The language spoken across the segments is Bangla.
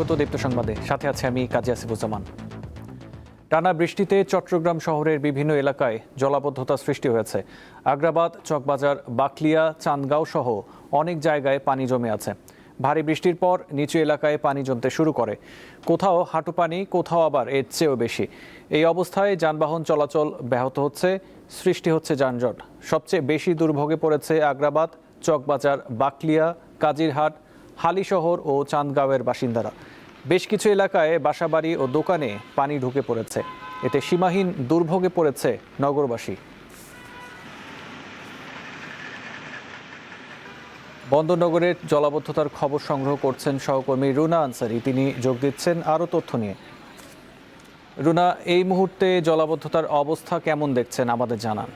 স্বাগত দীপ্ত সংবাদে, সাথে আছে আমি কাজী আসিফুজ্জামান। টানা বৃষ্টিতে চট্টগ্রাম শহরের বিভিন্ন এলাকায় জলাবদ্ধতা সৃষ্টি হয়েছে। আগ্রাবাদ, চকবাজার, বাকলিয়া, চান্দগাঁও সহ অনেক জায়গায় পানি জমে আছে। ভারী বৃষ্টির পর নিচু এলাকায় পানি জমতে শুরু করে। কোথাও হাঁটু পানি, কোথাও আবার এর চেয়েও বেশি। এই অবস্থায় যানবাহন চলাচল ব্যাহত হচ্ছে, সৃষ্টি হচ্ছে যানজট। সবচেয়ে বেশি দুর্ভোগে পড়েছে আগ্রাবাদ, চকবাজার, বাকলিয়া, কাজিরহাট, হালিশহর ও চান্দগাঁওয়ের বাসিন্দারা। বেশ কিছু এলাকায় বাসাবাড়ি ও দোকানে পানি ঢুকে পড়েছে। এতে সীমাহীন দুর্ভোগে পড়েছে নগরবাসী। বন্দরনগরের জলাবদ্ধতার খবর সংগ্রহ করছেন সহকর্মী রুনা আনসারি। তিনি যোগ দিচ্ছেন আরও তথ্য নিয়ে। রুনা, এই মুহূর্তে জলাবদ্ধতার অবস্থা কেমন দেখছেন আমাদের জানান।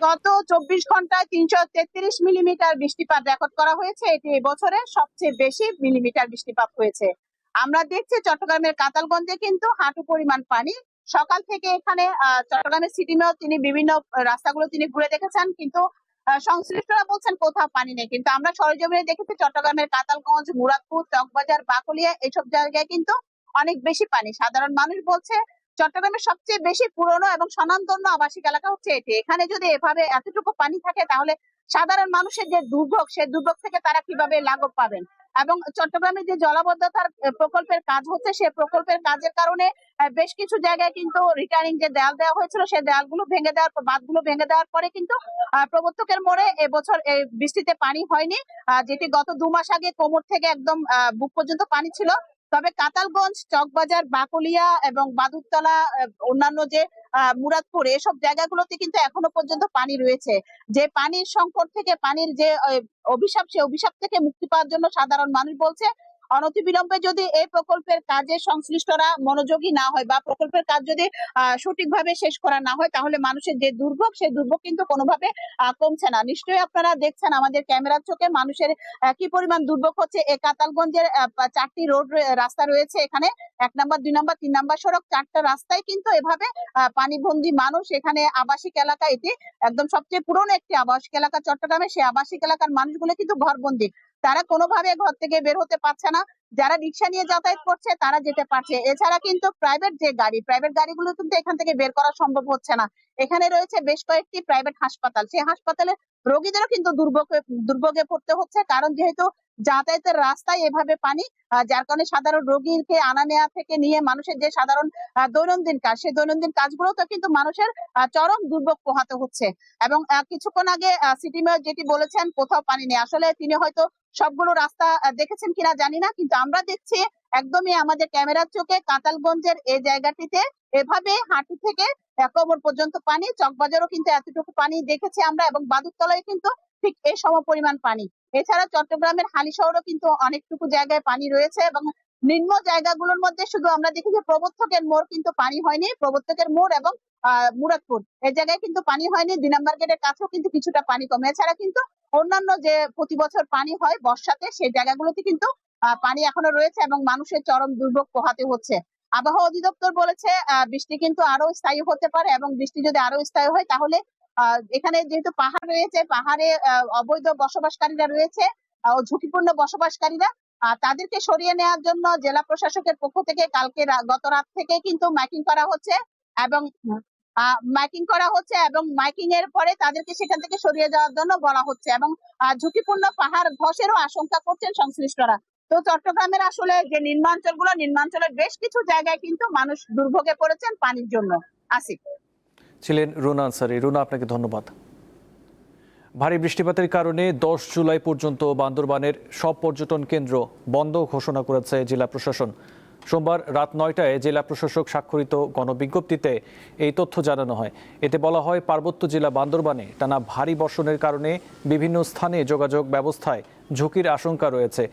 গত 24 ঘন্টায় 333 মিলিমিটার বৃষ্টিপাত রেকর্ড করা হয়েছে। এটি এবছরের সবচেয়ে বেশি মিলিমিটার বৃষ্টিপাত হয়েছে। আমরা দেখছি চট্টগ্রামের কাতালগঞ্জে কিন্তু হাঁটু পরিমাণ পানি। সকাল থেকে এখানে চট্টগ্রামের সিটি মেয়র তিনি বিভিন্ন রাস্তাগুলো তিনি ঘুরে দেখেছেন, কিন্তু সংশ্লিষ্টরা বলছেন কোথাও পানি নেই। কিন্তু আমরা সরেজমিনে দেখেছি চট্টগ্রামের কাতালগঞ্জ, মুরাদপুর, চকবাজার, বাকলিয়া এইসব জায়গায় কিন্তু অনেক বেশি পানি। সাধারণ মানুষ বলছে চট্টগ্রামের সবচেয়ে বেশি পুরনো এবং স্বনামধন্য আবাসিক এলাকা হচ্ছে এটি। এখানে যদি এভাবে এতটুকু পানি থাকে তাহলে সাধারণ মানুষের যে দুর্ভোগ, সেই দুর্ভোগ থেকে তারা কিভাবে লাঘব পাবেন। এবং চট্টগ্রামে যে জলাবদ্ধতার প্রকল্পের কাজ হচ্ছে, সেই প্রকল্পের কাজের কারণে বেশ কিছু জায়গায় কিন্তু রিটার্নিং যে দেয়াল দেওয়া হয়েছিল, সেই দেয়ালগুলো ভেঙে দেওয়ার পর, বাঁধগুলো ভেঙে দেওয়ার পরে কিন্তু প্রবর্তকের মোড়ে এবছর এই বৃষ্টিতে পানি হয়নি, যেটি গত 2 মাস আগে কোমর থেকে একদম বুক পর্যন্ত পানি ছিল। তবে কাতালগঞ্জ, চকবাজার, বাকলিয়া এবং বাদুরতলা, অন্যান্য যে মুরাদপুর, এসব জায়গাগুলোতে কিন্তু এখনো পর্যন্ত পানি রয়েছে। যে পানির সংকট থেকে, পানির যে অভিশাপ, সে অভিশাপ থেকে মুক্তি পাওয়ার জন্য সাধারণ মানুষ বলছে অনতিবিলম্বে যদি এই প্রকল্পের কাজে সংশ্লিষ্টরা মনোযোগী না হয় বা প্রকল্পের কাজ যদি সঠিকভাবে শেষ করা না হয়, তাহলে মানুষের যে দুর্ভোগ, সেই দুর্ভোগ কিন্তু কোনোভাবে কমছে না। নিশ্চয়ই আপনারা দেখছেন আমাদের ক্যামেরার চোখে মানুষের কি পরিমাণ দুর্ভোগ হচ্ছে। এই কাতালগঞ্জের 4টি রোড রাস্তা রয়েছে এখানে, 1 নাম্বার, 2 নাম্বার, 3 নাম্বার সড়ক, 4টা রাস্তায় কিন্তু এভাবে পানিবন্দী মানুষ। এখানে আবাসিক এলাকা, এটি একদম সবচেয়ে পুরনো একটি আবাসিক এলাকা চট্টগ্রামে। সেই আবাসিক এলাকার মানুষগুলো কিন্তু ঘরবন্দি, তারা কোনোভাবে ঘর থেকে বের হতে পারছে না। যারা রিক্সা নিয়ে যাতায়াত করছে তারা যেতে পারছে, এছাড়া কিন্তু প্রাইভেট গাড়িগুলো কিন্তু এখান থেকে বের করা সম্ভব হচ্ছে না। এখানে রয়েছে বেশ কয়েকটি প্রাইভেট হাসপাতাল, সেই হাসপাতালে রোগীদেরও কিন্তু দুর্ভোগে পড়তে হচ্ছে, কারণ যেহেতু যাতায়াতের রাস্তায় এভাবে পানি, যার কারণে সাধারণ রোগীকে আনা নেওয়া থেকে নিয়ে মানুষের যে সাধারণ দৈনন্দিন কাজ, সেই দৈনন্দিন কাজগুলোতে কিন্তু মানুষের চরম দুর্ভোগ পোহাতে হচ্ছে। এবং কিছুক্ষণ আগে সিটি মেয়র যেটি বলেছেন কোথাও পানি নেই, আসলে তিনি হয়তো সবগুলো রাস্তা দেখেছেন কিনা জানি না, কিন্তু আমরা দেখছি একদমই আমাদের ক্যামেরার চোখে কাতালগঞ্জের এই জায়গাটিতে এভাবে হাঁটু থেকে কোমর পর্যন্ত পানি। চকবাজারও কিন্তু এতটুকু পানি দেখেছি আমরা, এবং বাদুরতলায় কিন্তু ঠিক এই সম পরিমাণ পানি। এছাড়া চট্টগ্রামের হালিশহরও কিন্তু অনেকটুকু জায়গায় পানি রয়েছে, এবং নিম্ন জায়গাগুলোর মধ্যে শুধু আমরা দেখি যে প্রবর্তকের মোড় কিন্তু পানি হয়নি। প্রবর্তকের মোড় এবং মুরাদপুর এই জায়গায় কিন্তু পানি হয়নি। 2 নাম্বার গেটের কাছেও কিন্তু কিছুটা পানি কমে। এছাড়া কিন্তু অন্যান্য যে প্রতি বছর পানি হয় বর্ষাতে, সেই জায়গাগুলোতে কিন্তু পানি এখনো রয়েছে এবং মানুষের চরম দুর্ভোগ পোহাতে হচ্ছে। আবহাওয়া অধিদপ্তর বলেছে বৃষ্টি কিন্তু আরো স্থায়ী হতে পারে, এবং বৃষ্টি যদি আরো স্থায়ী হয় তাহলে এখানে যেহেতু পাহাড় রয়েছে, পাহাড়ে অবৈধ বসবাসকারীরা রয়েছে, ঝুঁকিপূর্ণ বসবাসকারীরা, তাদেরকে সরিয়ে নেওয়ার জন্য জেলা প্রশাসকের পক্ষ থেকে গত রাত থেকে কিন্তু মাইকিং করা হচ্ছে, এবং মাইকিং এর পরে তাদেরকে সেখান থেকে সরিয়ে যাওয়ার জন্য বলা হচ্ছে, এবং ঝুঁকিপূর্ণ পাহাড় ধসেরও আশঙ্কা করছেন সংশ্লিষ্টরা। তো চট্টগ্রামের আসলে যে নিম্নাঞ্চলের বেশ কিছু জায়গায় কিন্তু মানুষ দুর্ভোগে পড়েছেন পানির জন্য। আসিফ ছিলেন রুনা আনসারি। রুনা, আপনাকে ধন্যবাদ। ভারী বৃষ্টিপাতের কারণে 10 জুলাই পর্যন্ত বান্দরবানের সব পর্যটন কেন্দ্র বন্ধ ঘোষণা করেছে জেলা প্রশাসন। সোমবার রাত 9টায় জেলা প্রশাসক স্বাক্ষরিত গণবিজ্ঞপ্তিতে এই তথ্য জানানো হয়। এতে বলা হয়, পার্বত্য জেলা বান্দরবানে টানা ভারী বর্ষণের কারণে বিভিন্ন স্থানে যোগাযোগ ব্যবস্থায় ঝুঁকির আশঙ্কা রয়েছে।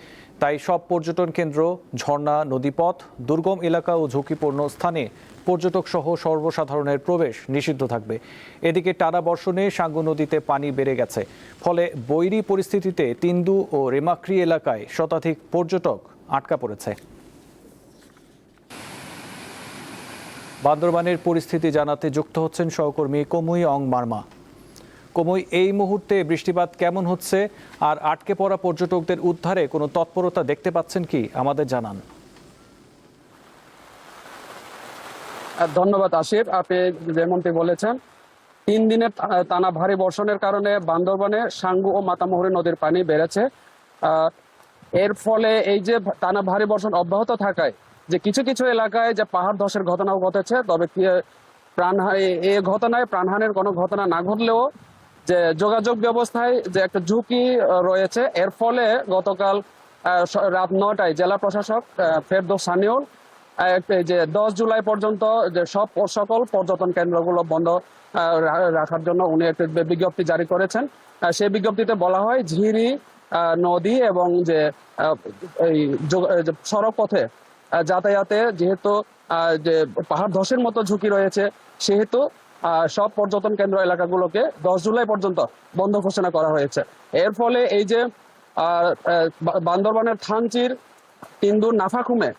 তাই সব পর্যটন কেন্দ্র, ঝর্ণা, নদীপথ, দুর্গম এলাকা ও ঝুঁকিপূর্ণ স্থানে পর্যটক সহ সর্বসাধারণের প্রবেশ নিষিদ্ধ থাকবে। এদিকে টানা বর্ষণে সাঙ্গু নদীতে পানি বেড়ে গেছে, ফলে বৈরী পরিস্থিতিতে তিন্দু ও রেমাক্রি এলাকায় শতাধিক পর্যটক আটকা পড়েছে। বান্দরবানের পরিস্থিতি জানাতে যুক্ত হচ্ছেন সহকর্মী কমুই অং মার্মা। কমই এই মুহূর্তে বৃষ্টিপাত কেমন হচ্ছে আর আটকে পড়া পর্যটকদের উদ্ধারে কোনো তৎপরতা দেখতে পাচ্ছেন কি আমাদের জানান। ধন্যবাদ আসিফ, আপনি যেমনটি বলেছেন 3 দিনের টানা ভারী বর্ষণের কারণে বান্দরবানে সাঙ্গু ও মাতামুহুরী নদীর পানি বেড়েছে। এর ফলে এই যে টানা ভারী বর্ষণ অব্যাহত থাকায় যে কিছু কিছু এলাকায় যে পাহাড় ধসের ঘটনাও ঘটেছে, তবে এই ঘটনায় প্রাণহানির কোনো ঘটনা না ঘটলেও যে যোগাযোগ ব্যবস্থায় যে একটা ঝুঁকি রয়েছে, এর ফলে গতকাল রাত 9টায় জেলা প্রশাসক ফেরদৌস সানিউল যে 10 জুলাই পর্যন্ত যে সকল পর্যটন কেন্দ্রগুলো বন্ধ রাখার জন্য উনি একটা বিজ্ঞপ্তি জারি করেছেন। সেই বিজ্ঞপ্তিতে বলা হয় ঝিরি নদী এবং যে এই সড়ক পথে যাতায়াতে যেহেতু যে পাহাড় ধসের মতো ঝুঁকি রয়েছে, সেহেতু সব পর্যটন কেন্দ্র এলাকাগুলোকে 10 জুলাই পর্যন্ত বন্ধ ঘোষণা করা হয়েছে। এর ফলে এই যে বান্দরবানের থানচির, তিন্দুর, নাফাখুমে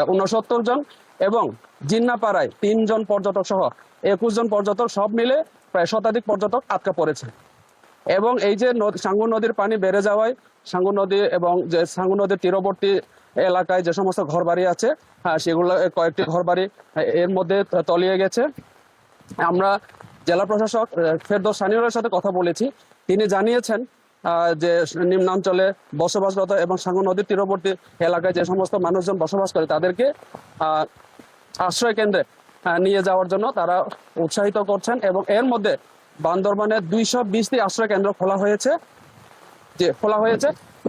69 জন এবং জিন্নাপাড়ায় 3 জন পর্যটক সহ 21 জন পর্যটক, সব মিলে প্রায় শতাধিক পর্যটক আটকা পড়েছে। এবং এই যে সাঙ্গু নদীর পানি বেড়ে যাওয়ায় সাঙ্গু নদী এবং যে সাঙ্গু নদীর তীরবর্তী এলাকায় যে সমস্ত ঘরবাড়ি আছে, সেগুলো কয়েকটি ঘরবাড়ি এর মধ্যে তলিয়ে গেছে। আমরা জেলা প্রশাসক ফেরদৌস সানিউলের সাথে কথা বলেছি, তিনি জানিয়েছেন যে নিম্নাঞ্চলে বসবাসরত এবং সাঙ্গু নদীর তীরবর্তী এলাকায় যে সমস্ত মানুষজন বসবাস করে তাদেরকে আশ্রয় কেন্দ্রে নিয়ে যাওয়ার জন্য তারা উৎসাহিত করছেন। এবং এর মধ্যে বান্দরবানে 220টি আশ্রয় কেন্দ্র খোলা হয়েছে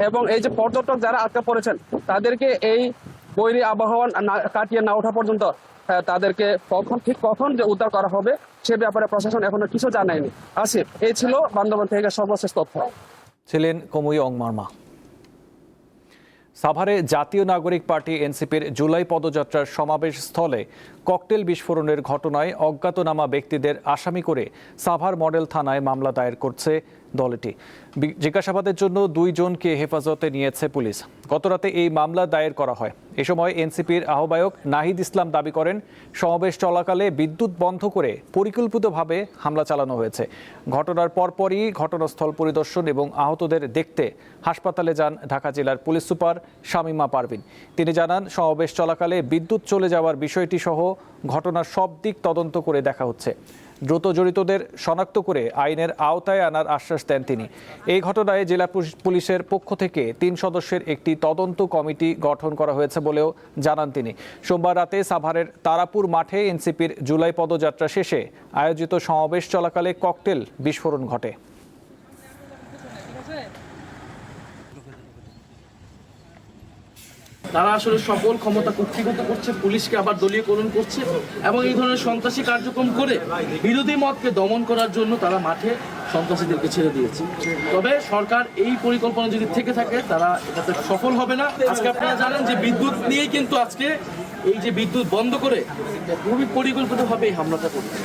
এবং এই যে পর্যটক যারা আটকা পড়েছেন তাদেরকে এই বৈরী আবহাওয়া কাটিয়ে না ওঠা পর্যন্ত তাদেরকে কখন যে উদ্ধার করা হবে সে ব্যাপারে প্রশাসন এখনো কিছু জানায়নি। আসিফ, এই ছিল বান্দরবান থেকে সর্বশেষ তথ্য। ছিলেন কমই অংমারমা। সাভারে জাতীয় নাগরিক পার্টি এনসিপির জুলাই পদযাত্রার সমাবেশ স্থলে ককটেল বিস্ফোরণের ঘটনায় অজ্ঞাতনামা ব্যক্তিদের আসামি করে সাভার মডেল থানায় মামলা দায়ের করছে দলটি। জিজ্ঞাসাবাদের জন্য 2 জনকে হেফাজতে নিয়েছে পুলিশ। গতরাতে এই মামলা দায়ের করা হয়। এ সময় এনসিপির আহ্বায়ক নাহিদ ইসলাম দাবি করেন, সমাবেশ চলাকালে বিদ্যুৎ বন্ধ করে পরিকল্পিতভাবে হামলা চালানো হয়েছে। ঘটনার পরপরই ঘটনাস্থল পরিদর্শন এবং আহতদের দেখতে হাসপাতালে যান ঢাকা জেলার পুলিশ সুপার শামীমা পারভিন। তিনি জানান, সমাবেশ চলাকালে বিদ্যুৎ চলে যাওয়ার বিষয়টি সহ ঘটনার সব দিক তদন্ত করে দেখা হচ্ছে। দ্রুত জড়িতদের শনাক্ত করে আইনের আওতায় আনার আশ্বাস দেন তিনি। এই ঘটনায় জেলা পুলিশের পক্ষ থেকে 3 সদস্যের একটি তদন্ত কমিটি গঠন করা হয়েছে বলেও জানান তিনি। সোমবার রাতে সাভারের তারাপুর মাঠে এনসিপির জুলাই পদযাত্রা শেষে আয়োজিত সমাবেশ চলাকালে ককটেল বিস্ফোরণ ঘটে। তারা আসলে সকল ক্ষমতা কুক্ষিগত করছে, পুলিশকে আবার দলীয়করণ করছে এবং এই ধরনের সন্ত্রাসী কার্যক্রম করে বিরোধী মতকে দমন করার জন্য তারা মাঠে সন্ত্রাসীদেরকে ছেড়ে দিয়েছে। তবে সরকার এই পরিকল্পনা যদি থেকে থাকে তারা এটাতে সফল হবে না। আজকে আপনারা জানেন যে বিদ্যুৎ নিয়েই কিন্তু আজকে এই যে বিদ্যুৎ বন্ধ করে খুবই পরিকল্পিতভাবে এই হামলাটা করছে।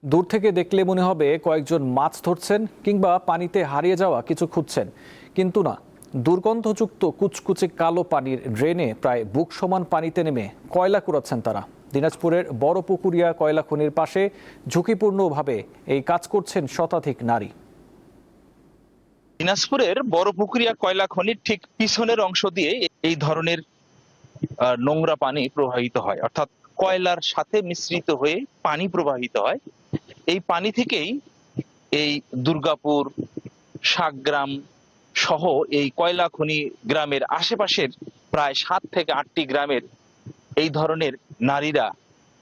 দূর থেকে দেখলে মনে হবে কয়েকজন মাছ ধরছেন কিংবা পানিতে হারিয়ে যাওয়া কিছু খুঁজছেন, কিন্তু না। দুর্গন্ধযুক্ত কুচকুচে কালো পানির ড্রেনে প্রায় বুক সমান পানিতে নেমে কয়লা কুড়াচ্ছেন তারা। দিনাজপুরের বড় পুকুরিয়া কয়লা খনির পাশে ঝুঁকিপূর্ণভাবে এই কাজ করছেন শতাধিক নারী। দিনাজপুরের বড় পুকুরিয়া কয়লা খনির ঠিক পিছনের অংশ দিয়ে এই ধরনের নোংরা পানি প্রবাহিত হয়, অর্থাৎ কয়লার সাথে মিশ্রিত হয়ে পানি প্রবাহিত হয়। এই পানি থেকেই এই দুর্গাপুর, শাকগ্রাম সহ এই কয়লা খনি গ্রামের আশেপাশের প্রায় 7 থেকে 8টি গ্রামের এই ধরনের নারীরা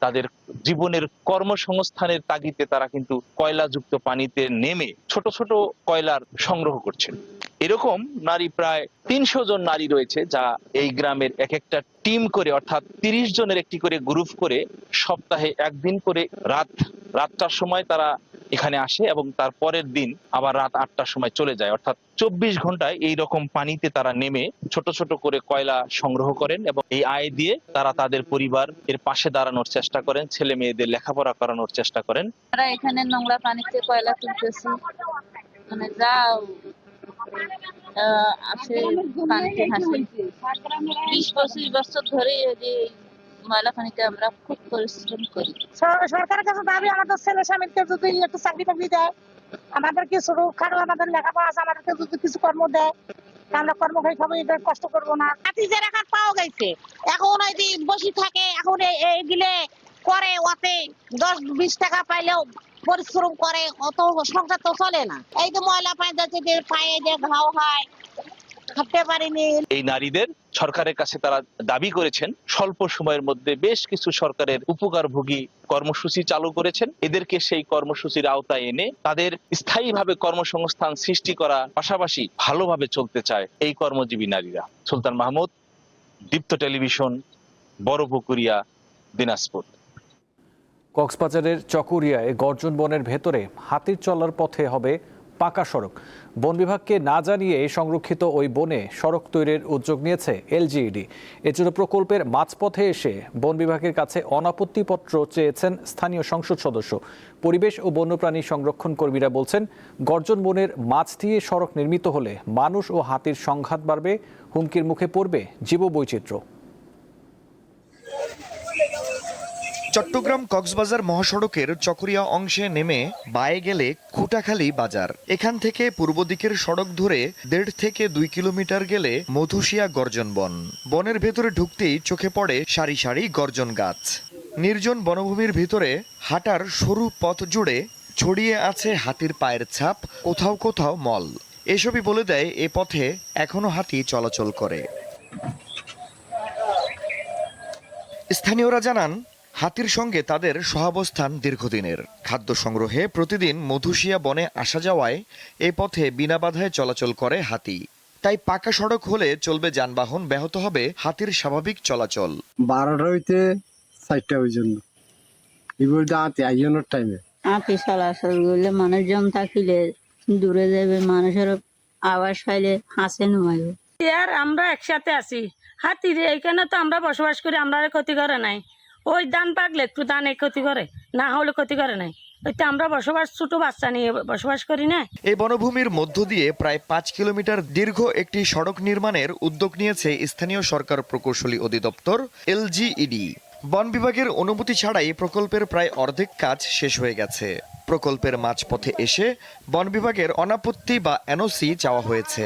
তাদের জীবনের কর্মসংস্থানের তাগিদে তারা কিন্তু কয়লাযুক্ত পানিতে নেমে ছোট ছোট কয়লার সংগ্রহ করছেন। এরকম নারী প্রায় 300 জন নারী রয়েছে, যা এই গ্রামের এক একটা টিম করে, অর্থাৎ 30 জনের একটি করে গ্রুপ করে সপ্তাহে একদিন করে রাতটার সময় তারা এখানে আসে এবং তার পরের দিন আবার রাত 8টার সময় চলে যায়। অর্থাৎ 24 ঘন্টায় এই রকম পানিতে তারা নেমে ছোট ছোট করে কয়লা সংগ্রহ করেন এবং এই আয় দিয়ে তারা তাদের পরিবার এর পাশে দাঁড়ানোর চেষ্টা করেন, ছেলে মেয়েদের লেখাপড়া করানোর চেষ্টা করেন। আমরা এখানে নোংরা পানিতে কয়লা তুলতেছি, মানে যা আসে পানিতে হাসে। 20-25 বছর ধরে ময়লা পানিতে আমরা খুব পরিশ্রম করি। সরকারের কাছে দাবি আমাদের ছেলে স্বামীকে যদি একটু চাকরি টাকরি দেয়, আমাদের কিছু খাটো আমাদের লেখাপড়া আছে, আমাদেরকে যদি কিছু কর্ম দেয়, আমরা কর্ম খাই খাবো, এটা কষ্ট করবো না। হাতি যে রাখার পাওয়া গেছে, এখন ওই যে বসে থাকে, এখন এইগুলো করে ওতে 10-20 টাকা পাইলেও পরিশ্রম করে, অত সংসার তো চলে না। এই যে ময়লা পানি যাচ্ছে, যে পায়ে যে ঘাও হয়, খাটতে পারিনি। এই নারীদের সরকারের কাছে তারা দাবি করেছেন স্বল্প সময়ের মধ্যে বেশ কিছু সরকারের উপকারভোগী কর্মসূচি চালু করেছেন। এদেরকে সেই কর্মসূচির আওতায় এনে তাদের স্থায়ীভাবে কর্মসংস্থান সৃষ্টি করা পাশাপাশি ভালোভাবে চলতে চায় এই কর্মজীবী নারীরা। সুলতান মাহমুদ, দীপ্ত টেলিভিশন, বড়পুকুরিয়া, দিনাজপুর। কক্সবাজারের চকরিয়ায় গর্জন বনের ভেতরে হাতির চলার পথে হবে পাকা সড়ক। বন বিভাগকে না জানিয়ে সংরক্ষিত ওই বনে সড়ক তৈরির উদ্যোগ নিয়েছে এলজিইডি। এজন্য প্রকল্পের মাঝপথে এসে বন বিভাগের কাছে অনাপত্তিপত্র চেয়েছেন স্থানীয় সংসদ সদস্য। পরিবেশ ও বন্যপ্রাণী সংরক্ষণ কর্মীরা বলছেন, গর্জন বনের মাঝ দিয়ে সড়ক নির্মিত হলে মানুষ ও হাতির সংঘাত বাড়বে, হুমকির মুখে পড়বে জীববৈচিত্র্য। চট্টগ্রাম কক্সবাজার মহাসড়কের চকরিয়া অংশে নেমে বায়ে গেলে খুঁটাখালী বাজার। এখান থেকে পূর্ব দিকের সড়ক ধরে 1.5 থেকে 2 কিলোমিটার গেলে মধুশিয়া গর্জন বন। বনের ভেতরে ঢুকতেই চোখে পড়ে সারি সারি গর্জন গাছ। নির্জন বনভূমির ভিতরে হাঁটার সরু পথ জুড়ে ছড়িয়ে আছে হাতির পায়ের ছাপ, কোথাও কোথাও মল। এসবই বলে দেয় এ পথে এখনো হাতি চলাচল করে। স্থানীয়রা জানান, হাতির সঙ্গে তাদের সহাবস্থান দীর্ঘদিনের। খাদ্য সংগ্রহে প্রতিদিন মধুশিয়া বনে আসা যাওয়ায় এ পথে বিনা বাধায় চলাচল করে হাতি। তাই পাকা সড়ক হলে চলবে যানবাহন, ব্যাহত হবে হাতির স্বাভাবিক চলাচল। 12টা হইতে 4টা পর্যন্ত এগুলো হাতি আইজনের টাইমে হাতি চলাচল করলে মানুষজন থাকিলে দূরে যাবে, মানুষের আওয়াজ পাইলে হাসে নুমাইব। আর আমরা একসাথে আছি, হাতির এইখানে তো আমরা বসবাস করি, আমরা ক্ষতি করে নাই। ওই ধান পাকলে একটু ধান ক্ষতি করে, না হলে ক্ষতি করে নাই। ওইটা আমরা বসবাস, ছোট বাচ্চা নিয়ে বসবাস করি না। এই বনভূমির মধ্য দিয়ে প্রায় 5 কিলোমিটার দীর্ঘ একটি সড়ক নির্মাণের উদ্যোগ নিয়েছে স্থানীয় সরকার প্রকৌশলী অধিদপ্তর এলজিইডি। বন বিভাগের অনুমতি ছাড়াই প্রকল্পের প্রায় অর্ধেক কাজ শেষ হয়ে গেছে। প্রকল্পের মাঝপথে এসে বন বিভাগের অনাপত্তি বা এনওসি চাওয়া হয়েছে।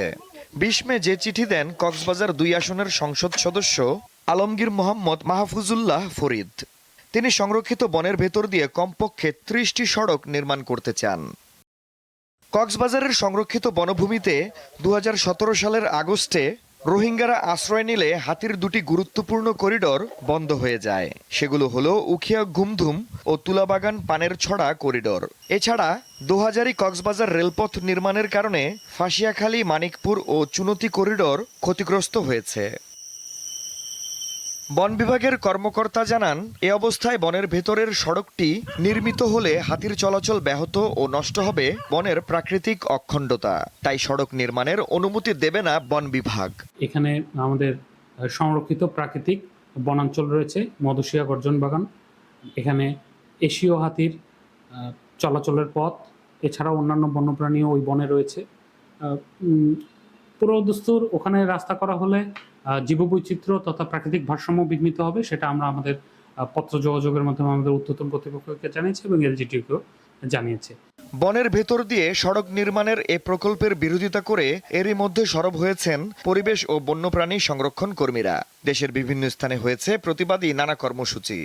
20 মে যে চিঠি দেন কক্সবাজার 2 আসনের সংসদ সদস্য আলমগীর মোহাম্মদ মাহফুজুল্লাহ ফরিদ। তিনি সংরক্ষিত বনের ভেতর দিয়ে কমপক্ষে 30টি সড়ক নির্মাণ করতে চান। কক্সবাজারের সংরক্ষিত বনভূমিতে 2017 সালের আগস্টে রোহিঙ্গারা আশ্রয় নিলে হাতির 2টি গুরুত্বপূর্ণ করিডোর বন্ধ হয়ে যায়। সেগুলো হলো উখিয়া ঘুমধুম ও তুলাবাগান পানের ছড়া করিডোর। এছাড়া দোহাজারী কক্সবাজার রেলপথ নির্মাণের কারণে ফাঁসিয়াখালী, মানিকপুর ও চুনতি করিডোর ক্ষতিগ্রস্ত হয়েছে। বন বিভাগের কর্মকর্তা জানান, এ অবস্থায় বনের ভেতরের সড়কটি নির্মিত হলে হাতির চলাচল ব্যাহত ও নষ্ট হবে বনের প্রাকৃতিক অখণ্ডতা। তাই সড়ক নির্মাণের অনুমতি দেবে না বন বিভাগ। এখানে আমাদের সংরক্ষিত প্রাকৃতিক বনাঞ্চল রয়েছে, মধুশিয়া গর্জন বাগান। এখানে এশীয় হাতির চলাচলের পথ, এছাড়াও অন্যান্য বন্যপ্রাণীও ওই বনে রয়েছে। পুরো দস্তুর ওখানে রাস্তা করা হলে জীববৈচিত্র্য তথা প্রাকৃতিক ভারসাম্য বিঘ্নিত হবে। সেটা আমরা আমাদের পত্র যোগাযোগের মাধ্যমে আমাদের ঊর্ধ্বতন কর্তৃপক্ষকে জানিয়েছি এবং এলজিটিকেও জানিয়েছে। বনের ভেতর দিয়ে সড়ক নির্মাণের এ প্রকল্পের বিরোধিতা করে এরই মধ্যে সরব হয়েছেন পরিবেশ ও বন্যপ্রাণী সংরক্ষণ কর্মীরা। দেশের বিভিন্ন স্থানে হয়েছে প্রতিবাদী নানা কর্মসূচি।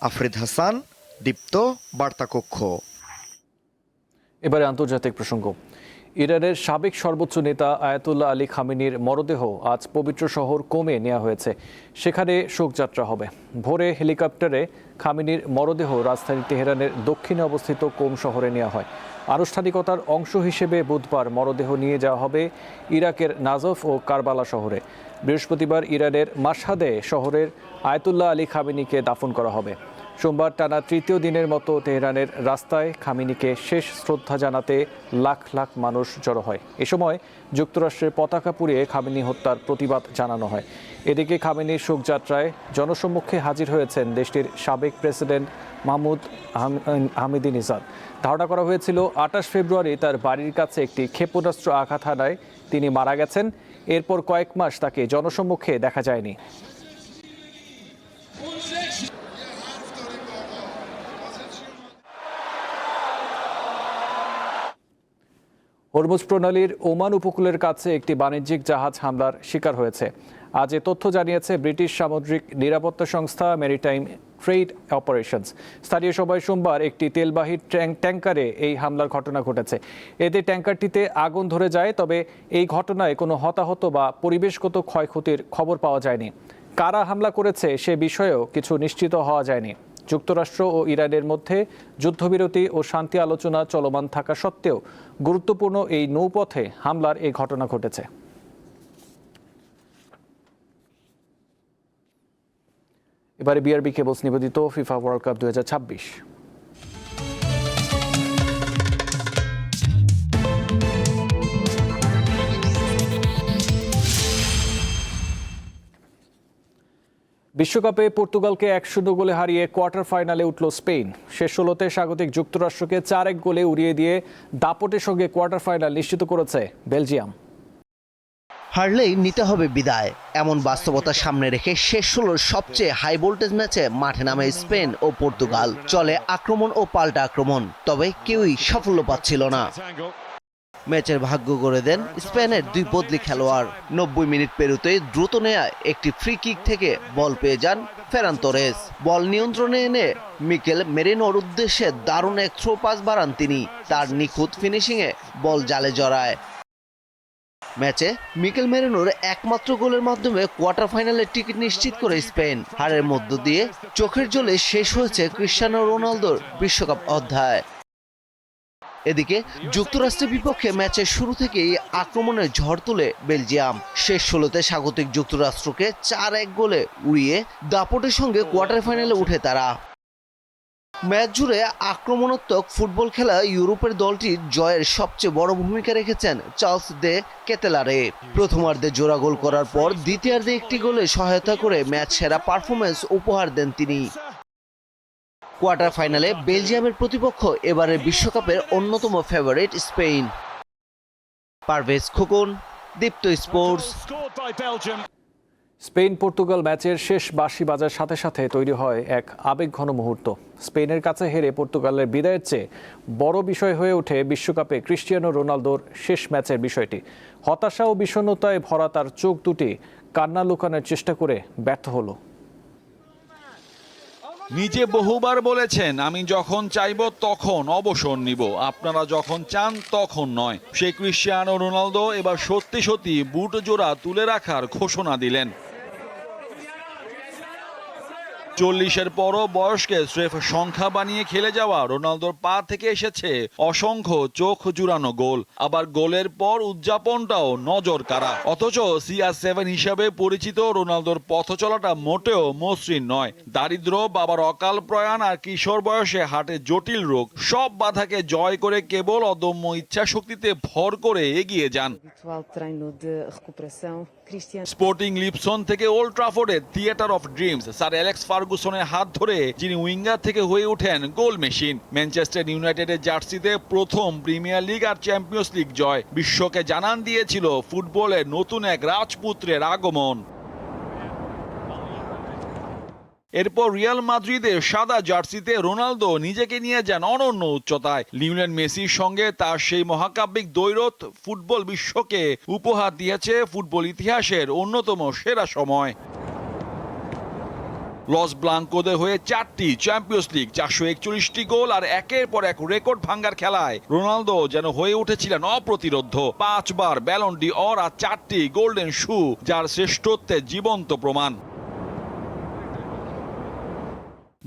আফরিদ হাসান, দীপ্ত, বার্তা কক্ষ। এবারে আন্তর্জাতিক প্রসঙ্গ। ইরানের সাবেক সর্বোচ্চ নেতা আয়াতুল্লাহ আলী খামেনির মরদেহ আজ পবিত্র শহর কোমে নেওয়া হয়েছে। সেখানে শোকযাত্রা হবে। ভোরে হেলিকপ্টারে খামেনির মরদেহ রাজধানী তেহরানের দক্ষিণে অবস্থিত কোম শহরে নেওয়া হয়। আনুষ্ঠানিকতার অংশ হিসেবে বুধবার মরদেহ নিয়ে যাওয়া হবে ইরাকের নাজফ ও কারবালা শহরে। বৃহস্পতিবার ইরানের মাশহাদে শহরের আয়াতুল্লাহ আলী খামেনিকে দাফন করা হবে। সোমবার টানা তৃতীয় দিনের মতো তেহরানের রাস্তায় খামেনিকে শেষ শ্রদ্ধা জানাতে লাখ লাখ মানুষ জড়ো হয়। এ সময় যুক্তরাষ্ট্রের পতাকা পুড়িয়ে খামেনি হত্যার প্রতিবাদ জানানো হয়। এদিকে খামেনির শোকযাত্রায় জনসম্মুখে হাজির হয়েছেন দেশটির সাবেক প্রেসিডেন্ট মাহমুদ আহমেদিনেজাদ। ধারণা করা হয়েছিল 28 ফেব্রুয়ারি তার বাড়ির কাছে একটি ক্ষেপণাস্ত্র আঘাত হানায় তিনি মারা গেছেন। এরপর কয়েক মাস তাকে জনসম্মুখে দেখা যায়নি। হরমুজ প্রণালীর ওমান উপকূলের কাছে একটি বাণিজ্যিক জাহাজ হামলার শিকার হয়েছে। আজ এ তথ্য জানিয়েছে ব্রিটিশ সামুদ্রিক নিরাপত্তা সংস্থা মেরিটাইম ট্রেড অপারেশনস। স্থানীয় সময় সোমবার একটি তেলবাহী ট্যাঙ্কারে এই হামলার ঘটনা ঘটেছে। এতে ট্যাঙ্কারটিতে আগুন ধরে যায়, তবে এই ঘটনায় কোনো হতাহত বা পরিবেশগত ক্ষয়ক্ষতির খবর পাওয়া যায়নি। কারা হামলা করেছে সে বিষয়েও কিছু নিশ্চিত হওয়া যায়নি। যুক্তরাষ্ট্র ও ইরানের মধ্যে যুদ্ধবিরতি ও শান্তি আলোচনা চলমান থাকা সত্ত্বেও গুরুত্বপূর্ণ এই নৌপথে হামলার এই ঘটনা ঘটেছে। এবারে বিআরবি কেবলস নিবেদিত ফিফা ওয়ার্ল্ড কাপ 2026। বিশ্বকাপে পর্তুগালকে 1-0 গোলে হারিয়ে কোয়ার্টার ফাইনালে উঠল স্পেন। শেষ 16তে স্বাগতিক যুক্তরাষ্ট্রকে 4-1 গোলে উড়িয়ে দিয়ে দাপটের সঙ্গে কোয়ার্টার ফাইনাল নিশ্চিত করেছে বেলজিয়াম। হারলেই নিতে হবে বিদায়, এমন বাস্তবতা সামনে রেখে শেষ 16-র সবচেয়ে হাই ভোল্টেজ ম্যাচে মাঠে নামে স্পেন ও পর্তুগাল। চলে আক্রমণ ও পাল্টা আক্রমণ, তবে কেউই সাফল্য পাচ্ছিল না। ম্যাচের ভাগ্য গড়ে দেন স্পেনের দুই বদলি খেলোয়াড়। 90 মিনিট পেরোতেই দ্রুত নেয়া একটি ফ্রি কিক থেকে বল পেয়ে যান ফেরান তোরেস। বল নিয়ন্ত্রণে এনে মিকেল মেরিনোর উদ্দেশ্যে দারুণ এক থ্রো পাস বাড়ান তিনি। তার নিখুঁত ফিনিশিংয়ে বল জালে জড়ায়। ম্যাচে মিকেল মেরিনোর একমাত্র গোলের মাধ্যমে কোয়ার্টার ফাইনালের টিকিট নিশ্চিত করে স্পেন। হারের মধ্য দিয়ে চোখের জলে শেষ হয়েছে ক্রিস্টিয়ানো রোনালদোর বিশ্বকাপ অধ্যায়। এদিকে যুক্তরাষ্ট্রের বিপক্ষে ম্যাচের শুরু থেকেই আক্রমণের ঝড় তুলে বেলজিয়াম। শেষ 16তে স্বাগতিক যুক্তরাষ্ট্রকে 4-1 গোলে উড়িয়ে দাপটের সঙ্গে কোয়ার্টার ফাইনালে উঠে তারা। ম্যাচ জুড়ে আক্রমণাত্মক ফুটবল খেলা ইউরোপের দলটির জয়ের সবচেয়ে বড় ভূমিকা রেখেছেন চার্লস দে কেতেলারে। প্রথমার্ধে জোড়া গোল করার পর দ্বিতীয়ার্ধে একটি গোলে সহায়তা করে ম্যাচ সেরা পারফরমেন্স উপহার দেন তিনি। কোয়ার্টার ফাইনালে বেলজিয়ামের প্রতিপক্ষ এবারের বিশ্বকাপের অন্যতম ফেভারিট স্পেন। পারভেজ খোকন, দীপ্ত স্পোর্টস। স্পেন পর্তুগাল ম্যাচের শেষ বাঁশি বাজার সাথে সাথে তৈরি হয় এক আবেগঘন মুহূর্ত। স্পেনের কাছে হেরে পর্তুগালের বিদায়ের চেয়ে বড় বিষয় হয়ে ওঠে বিশ্বকাপে ক্রিস্টিয়ানো রোনালদোর শেষ ম্যাচের বিষয়টি। হতাশা ও বিষণ্ণতায় ভরা তার চোখ দুটি কান্না লুকানোর চেষ্টা করে ব্যর্থ হলো। নিজে বহুবার বলেছেন, আমি যখন চাইব তখন অবসর নিব, আপনারা যখন চান তখন নয়। সেই ক্রিস্টিয়ানো রোনালদো এবার সত্যি সত্যি বুট জোড়া তুলে রাখার ঘোষণা দিলেন। 40-এর পরও বয়সকে স্রেফ সংখ্যা বানিয়ে খেলে যাওয়া রোনালদোর পা থেকে এসেছে অসংখ্য চোখ জুড়ানো গোল। আবার গোলের পর উদযাপনটাও নজর কাড়া। অথচ CR7 হিসাবে পরিচিত রোনালদোর পথ চলাটা মোটেও মসৃণ নয়। দারিদ্র, বাবার অকাল প্রয়াণ আর কিশোর বয়সে হার্টে জটিল রোগ, সব বাধাকে জয় করে কেবল অদম্য ইচ্ছা শক্তিতে ভর করে এগিয়ে যান। স্পোর্টিং লিপসন থেকে ওল্ড ট্রাফোর্ডের theatre of dreams sir Alex ফার্গুসনের হাত ধরে যিনি উইঙ্গার থেকে হয়ে ওঠেন গোল মেশিন। ম্যানচেস্টার ইউনাইটেডের জার্সিতে প্রথম প্রিমিয়ার লিগ আর চ্যাম্পিয়ন্স লিগ জয় বিশ্বকে জানান দিয়েছিল ফুটবলের নতুন এক রাজপুত্রের আগমন। এরপর রিয়াল মাদ্রিদের সাদা জার্সিতে রোনালদো নিজেকে নিয়ে যান অনন্য উচ্চতায়। লিওনেল মেসির সঙ্গে তার সেই মহাকাব্যিক দ্বৈরথ ফুটবল বিশ্বকে উপহার দিয়েছে ফুটবল ইতিহাসের অন্যতম সেরা সময়। লস ব্লাঙ্কোদের হয়ে 4টি চ্যাম্পিয়ন্স লিগ, 441টি গোল আর একের পর এক রেকর্ড ভাঙ্গার খেলায় রোনালদো যেন হয়ে উঠেছিলেন অপ্রতিরোধ্য। 5 বার ব্যালন ডি অর আর 4টি গোল্ডেন শু, যার শ্রেষ্ঠত্বের জীবন্ত প্রমাণ।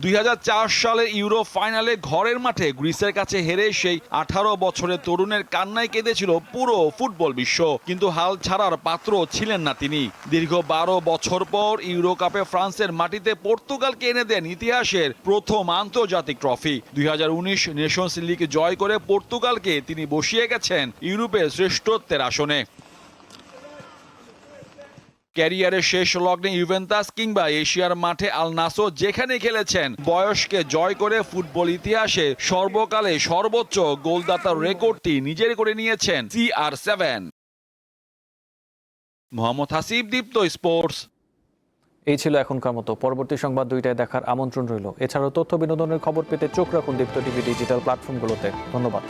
2004 সালের ইউরো ফাইনালে ঘরের মাঠে গ্রিসের কাছে হেরে সেই 18 বছরের তরুণের কান্নায় কেঁদেছিল পুরো ফুটবল বিশ্ব। কিন্তু হাল ছাড়ার পাত্র ছিলেন না তিনি। দীর্ঘ 12 বছর পর ইউরো কাপে ফ্রান্সের মাটিতে পর্তুগালকে এনে দেন ইতিহাসের প্রথম আন্তর্জাতিক ট্রফি। 2019 নেশনস লিগ জয় করে পর্তুগালকে তিনি বসিয়ে গেছেন ইউরোপের শ্রেষ্ঠত্বের আসনে। ক্যারিয়ারের শেষ লগ্নে ইউভেন্টাস কিংবা এশিয়ার মাঠে আল নাসর যেখানে খেলেছেন, বয়সকে জয় করে ফুটবল ইতিহাসে সর্বকালে সর্বোচ্চ গোলদাতার রেকর্ডটি নিজের করে নিয়েছেন CR7। মোহাম্মদ হাসিব, দীপ্ত স্পোর্টস। এই ছিল এখনকার মতো। পরবর্তী সংবাদ 2টায় দেখার আমন্ত্রণ রইল। এছাড়াও তথ্য বিনোদনের খবর পেতে চোখ রাখুন দীপ্ত টিভি ডিজিটাল প্ল্যাটফর্মগুলোতে। ধন্যবাদ।